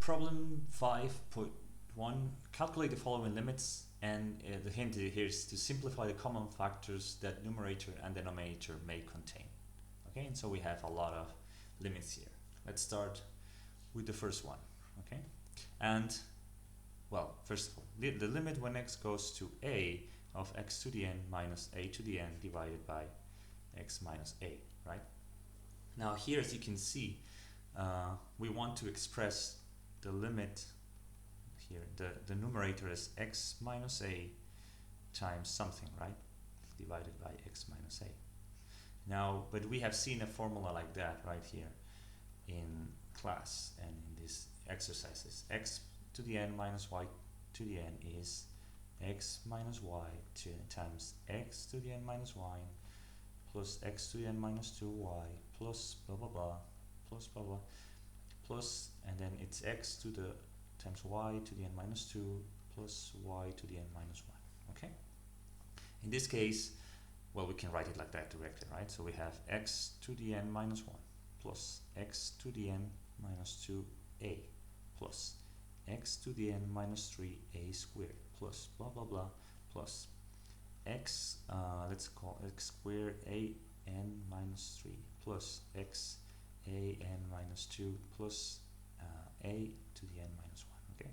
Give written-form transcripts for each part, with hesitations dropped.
problem 5.1, calculate the following limits, and the hint here is to simplify the common factors that numerator and denominator may contain. Okay, and so we have a lot of limits here. Let's start with the first one. Okay, and well, first of all, the limit when x goes to a of x to the n minus a to the n divided by x minus a, right? Now here, as you can see, we want to express the limit here, the numerator is x minus a times something, right? Divided by x minus a. Now, but we have seen a formula like that right here in class and in these exercises. X to the n minus y to the n is x minus y times x to the n minus y plus x to the n minus 2y plus blah blah blah plus blah blah plus, and then it's x to the times y to the n minus 2 plus y to the n minus 1. Okay, in this case, well, we can write it like that directly, right? So we have x to the n minus 1 plus x to the n minus 2a plus x to the n minus 3a squared plus blah blah blah plus x, let's call x squared a n minus 3 plus x a n minus 2 plus a to the n minus 1. Okay,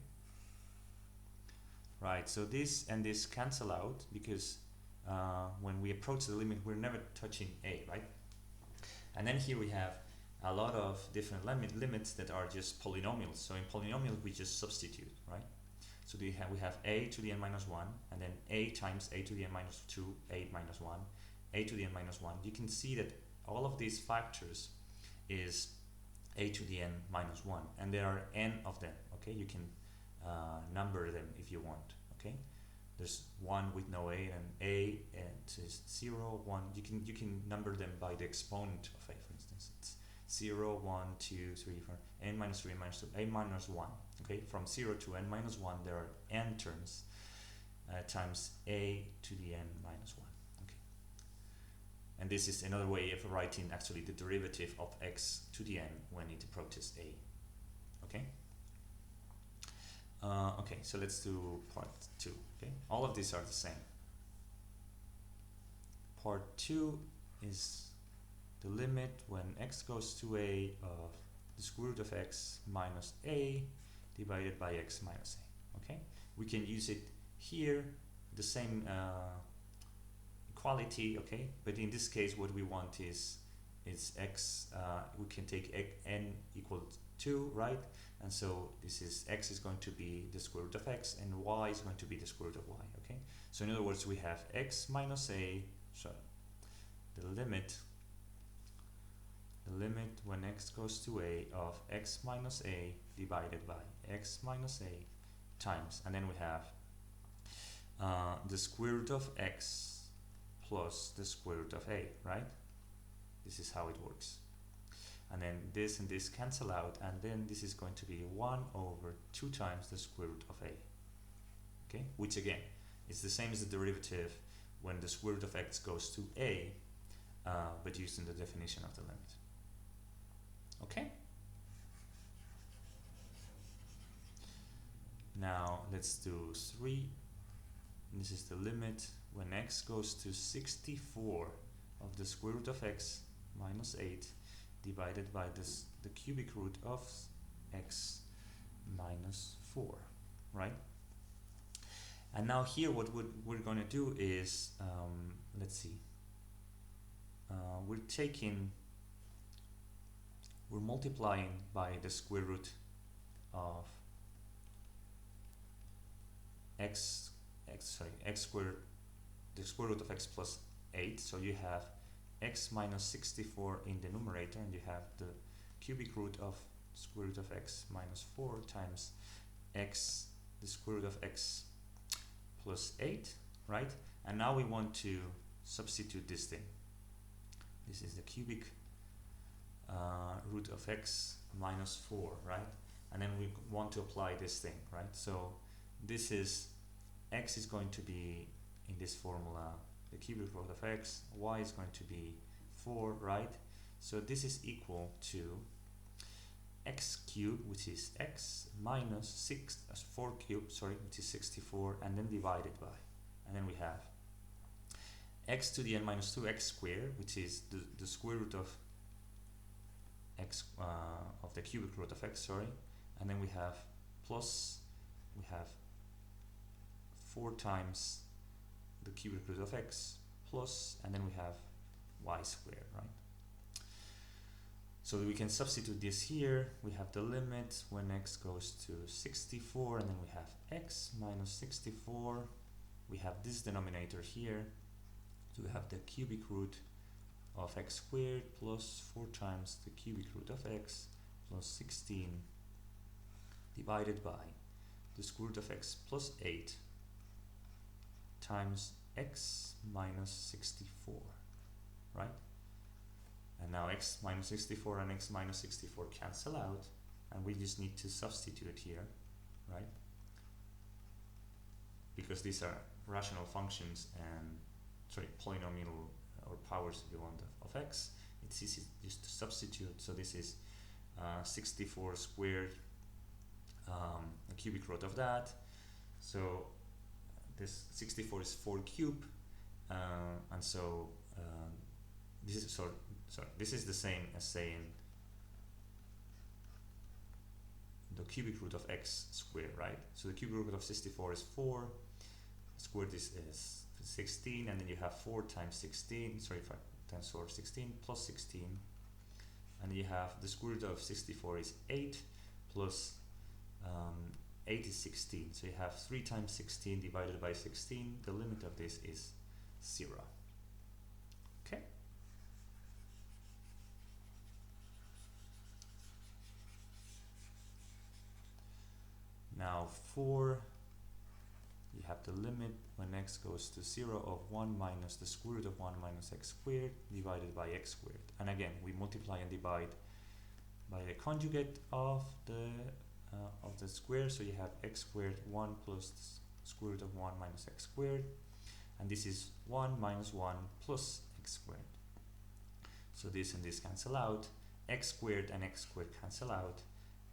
right, so this and this cancel out because when we approach the limit, we're never touching a, right? And then here we have a lot of different limits that are just polynomials. So in polynomials, we just substitute, right? So we have a to the n minus 1, and then a times a to the n minus 2, a minus 1, a to the n minus 1. You can see that all of these factors is a to the n minus 1, and there are n of them. Okay, you can number them if you want. Okay, there's 1 with no a, and a and is 0, 1. You can number them by the exponent of a. For instance, it's 0, 1, 2, 3, 4, n minus 3, n minus 2, a minus 1. Okay, from 0 to n minus 1, there are n terms times a to the n minus 1. Okay, and this is another way of writing actually the derivative of x to the n when it approaches a. Okay. Okay, so let's do part 2. Okay, all of these are the same. Part 2 is the limit when x goes to a of the square root of x minus a divided by x minus a. Okay, we can use it here, the same equality. Okay, but in this case, what we want is x. We can take n equal 2, right? And so this is x is going to be the square root of x, and y is going to be the square root of y. Okay, so in other words, we have x minus a. So the limit when x goes to a of x minus a divided by x minus a times, and then we have the square root of x plus the square root of a, right? This is how it works. And then this and this cancel out, and then this is going to be 1 over 2 times the square root of a. Okay, which again is the same as the derivative when the square root of x goes to a, but used in the definition of the limit. Okay, now let's do 3. This is the limit when x goes to 64 of the square root of x minus 8 divided by the cubic root of x minus 4, right? And now here what we're going to do is, let's see, we're multiplying by the square root of x squared, the square root of x plus 8. So you have x minus 64 in the numerator, and you have the cubic root of square root of x minus 4 times x, the square root of x plus 8, right? And now we want to substitute this thing. This is the cubic root of x minus 4, right? And then we want to apply this thing, right? So this is, x is going to be in this formula the cubic root of x, y is going to be 4, right? So this is equal to x cube, which is x minus 4 cube, sorry, which is 64, and then divided by, and then we have x to the n minus 2x squared, which is the square root of x, of the cubic root of x, sorry, and then we have plus, we have 4 times the cubic root of x plus, and then we have y squared, right? So we can substitute this here. We have the limit when x goes to 64, and then we have x minus 64. We have this denominator here. So we have the cubic root of x squared plus 4 times the cubic root of x plus 16 divided by the square root of x plus 8 times x minus 64, right? And now x minus 64 and x minus 64 cancel out, and we just need to substitute here, right? Because these are rational functions and, sorry, polynomial or powers, if you want, of x. It's easy just to substitute. So this is 64 squared, a cubic root of that. So this 64 is 4 cube, and so this is sorry, this is the same as saying the cubic root of x squared, right? So the cubic root of 64 is 4, squared is 16, and then you have 4 times 16, sorry, 5 times 4, 16 plus 16, and you have the square root of 64 is 8 plus 8 is 16, so you have 3 times 16 divided by 16. The limit of this is 0. Okay. Now for, you have the limit when x goes to 0 of 1 minus the square root of 1 minus x squared divided by x squared. And again, we multiply and divide by the conjugate of the square, so you have x squared 1 plus the square root of 1 minus x squared, and this is 1 minus 1 plus x squared. So this and this cancel out, x squared and x squared cancel out,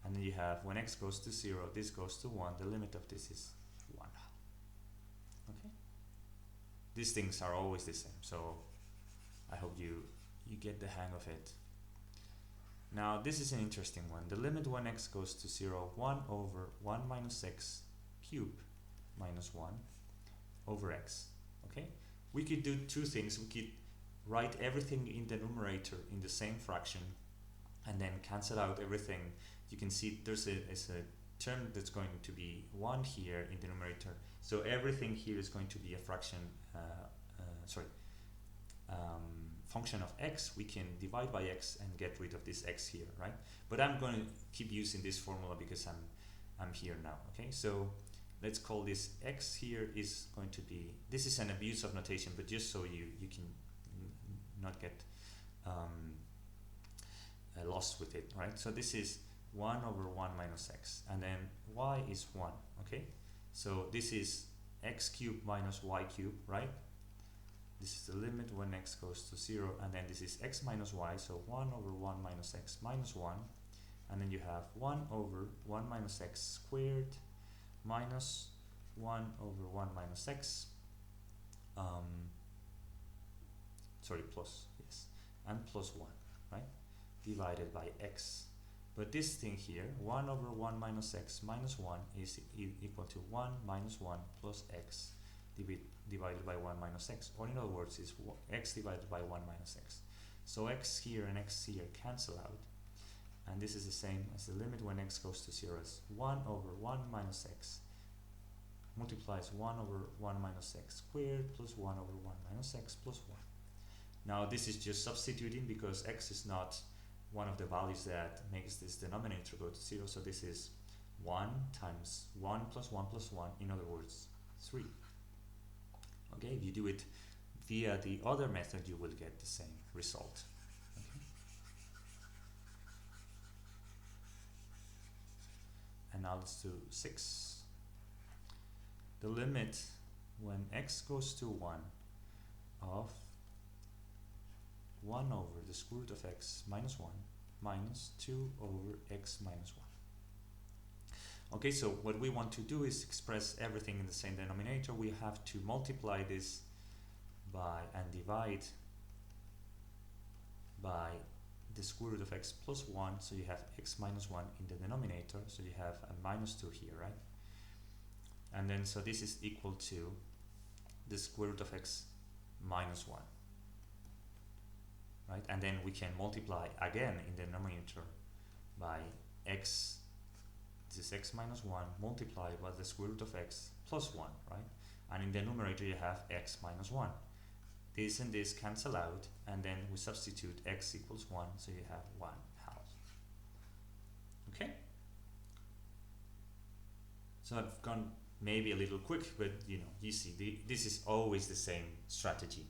and then you have when x goes to 0, this goes to 1, the limit of this is 1. Okay? These things are always the same, so I hope you get the hang of it. Now this is an interesting one. The limit when x goes to 0, 1 over 1 minus x cubed minus 1 over x. Okay? We could do two things. We could write everything in the numerator in the same fraction and then cancel out everything. You can see there's a term that's going to be 1 here in the numerator. So everything here is going to be a fraction, function of x. We can divide by x and get rid of this x here, right? But I'm going to keep using this formula because I'm here now. Okay, so let's call this x here is going to be, this is an abuse of notation, but just so you can not get lost with it, right? So this is 1 over 1 minus x, and then y is 1. Okay, so this is x cubed minus y cubed, right? This is the limit when x goes to 0, and then this is x minus y, so 1 over 1 minus x minus 1, and then you have 1 over 1 minus x squared minus 1 over 1 minus x, plus, yes, and plus 1, right, divided by x. But this thing here, 1 over 1 minus x minus 1 is equal to 1 minus 1 plus x divided by 1 minus x, or in other words is x divided by 1 minus x. So x here and x here cancel out, and this is the same as the limit when x goes to 0 is 1 over 1 minus x multiplies 1 over 1 minus x squared plus 1 over 1 minus x plus 1. Now this is just substituting because x is not one of the values that makes this denominator go to 0, so this is 1 times 1 plus 1 plus 1, in other words 3. Okay, if you do it via the other method, you will get the same result. Okay. And now let's do 6. The limit when x goes to 1 of 1 over the square root of x minus 1 minus 2 over x minus 1. Okay, so what we want to do is express everything in the same denominator. We have to multiply this by and divide by the square root of x plus 1, so you have x minus 1 in the denominator, so you have a minus 2 here, right? And then so this is equal to the square root of x minus 1, right? And then we can multiply again in the denominator by x, this is x minus 1 multiplied by the square root of x plus 1, right? And in the numerator you have x minus 1. This and this cancel out, and then we substitute x equals 1, so you have 1 half. Okay? So I've gone maybe a little quick, but you know, you see, this is always the same strategy.